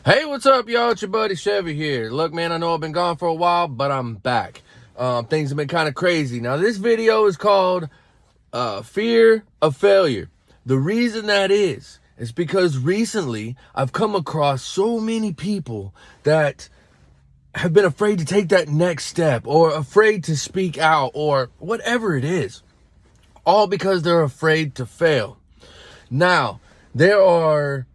Hey, what's up, y'all? It's your buddy Chevy here. Look, man, I know I've been gone for a while, but I'm back. Things have been kind of crazy. Now, this video is called Fear of Failure. The reason that is because recently I've come across so many people that have been afraid to take that next step or afraid to speak out or whatever it is, all because they're afraid to fail. Now, there are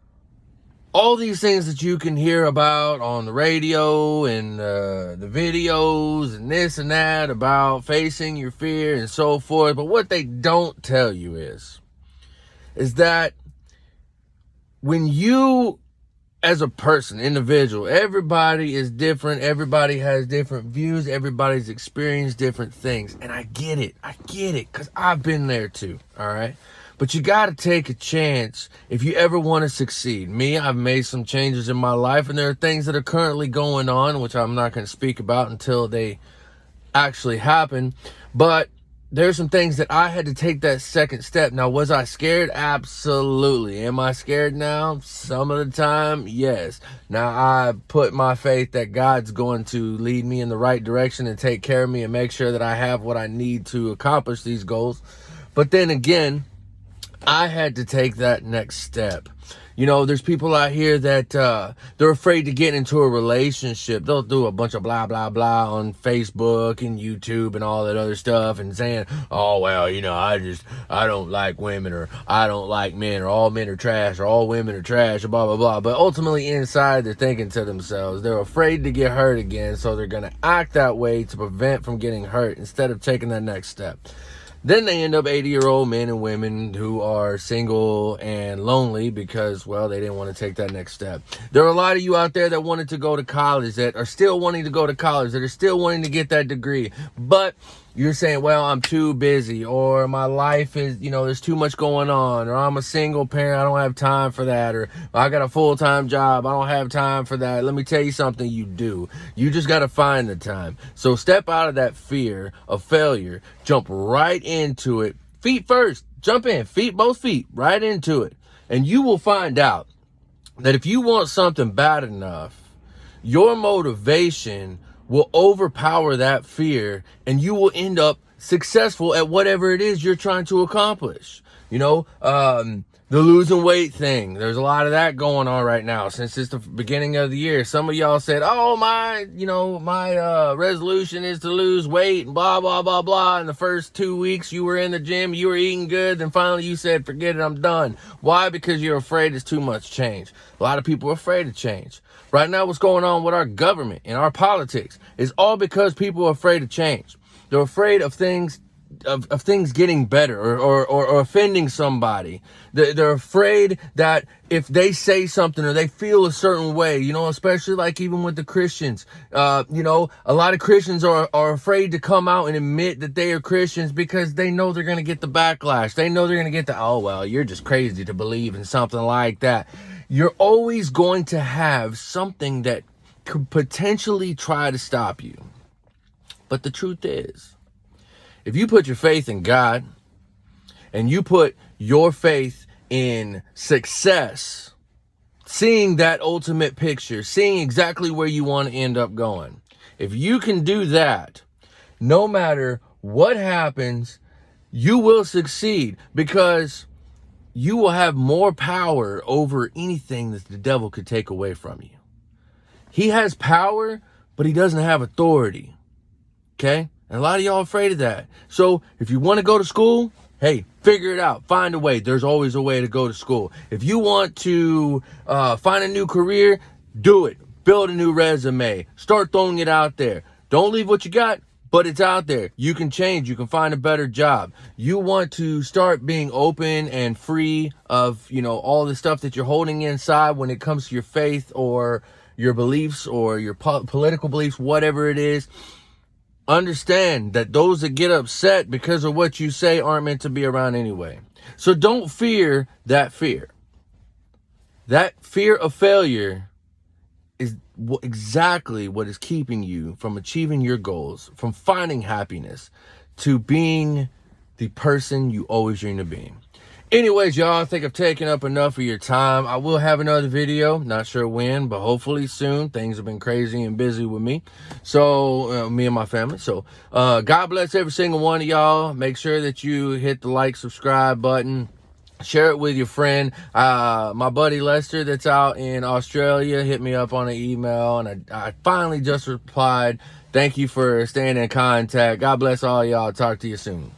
all these things that you can hear about on the radio and the videos and this and that about facing your fear and so forth. But what they don't tell you is that when you, as a person, individual, everybody is different. Everybody has different views. Everybody's experienced different things. And I get it. Because I've been there too. All right. But you got to take a chance if you ever want to succeed. Me, I've made some changes in my life, and there are things that are currently going on, which I'm not going to speak about until they actually happen. But there's some things that I had to take that second step. Now, was I scared? Absolutely. Am I scared now? Some of the time, yes. Now, I put my faith that God's going to lead me in the right direction and take care of me and make sure that I have what I need to accomplish these goals. But then again, I had to take that next step. You know, there's people out here that they're afraid to get into a relationship. They'll do a bunch of blah, blah, blah on Facebook and YouTube and all that other stuff and saying, oh, well, you know, I don't like women, or I don't like men, or all men are trash, or all women are trash, or blah, blah, blah. But ultimately inside, they're thinking to themselves, they're afraid to get hurt again. So they're going to act that way to prevent from getting hurt instead of taking that next step. Then they end up 80-year-old men and women who are single and lonely because, well, they didn't want to take that next step. There are a lot of you out there that wanted to go to college, that are still wanting to go to college, that are still wanting to get that degree. But you're saying, well, I'm too busy, or my life is, you know, there's too much going on, or I'm a single parent, I don't have time for that, or I got a full-time job, I don't have time for that. Let me tell you something, you do. You just got to find the time. So step out of that fear of failure, jump right into it. Feet first, jump in, both feet, right into it. And you will find out that if you want something bad enough, your motivation will overpower that fear, and you will end up successful at whatever it is you're trying to accomplish. You know, the losing weight thing, there's a lot of that going on right now since it's the beginning of the year. Some of y'all said, oh, my resolution is to lose weight and blah, blah, blah, blah. In the first 2 weeks you were in the gym, you were eating good, then finally you said, forget it, I'm done. Why? Because you're afraid it's too much change. A lot of people are afraid of change. Right now, what's going on with our government and our politics is all because people are afraid of change. They're afraid of things, of things getting better or offending somebody. They're afraid that if they say something or they feel a certain way, you know, especially like even with the Christians, you know, a lot of Christians are afraid to come out and admit that they are Christians because they know they're going to get the backlash. They know they're going to get the, oh, well, you're just crazy to believe in something like that. You're always going to have something that could potentially try to stop you. But the truth is, if you put your faith in God and you put your faith in success, seeing that ultimate picture, seeing exactly where you want to end up going, if you can do that, no matter what happens, you will succeed, because you will have more power over anything that the devil could take away from you. He has power, but he doesn't have authority. Okay? And a lot of y'all are afraid of that. So if you want to go to school, hey, figure it out. Find a way. There's always a way to go to school. If you want to find a new career, do it. Build a new resume. Start throwing it out there. Don't leave what you got, but it's out there. You can change. You can find a better job. You want to start being open and free of, you know, all the stuff that you're holding inside when it comes to your faith or your beliefs or your political beliefs, whatever it is. Understand that those that get upset because of what you say aren't meant to be around anyway. So don't fear that fear. That fear of failure is exactly what is keeping you from achieving your goals, from finding happiness, to being the person you always dreamed of being. Anyways, y'all, I think I've taken up enough of your time. I will have another video, not sure when, but hopefully soon. Things have been crazy and busy with me, so me and my family. So God bless every single one of y'all. Make sure that you hit the like, subscribe button. Share it with your friend. My buddy Lester that's out in Australia hit me up on an email, and I finally just replied. Thank you for staying in contact. God bless all y'all. Talk to you soon.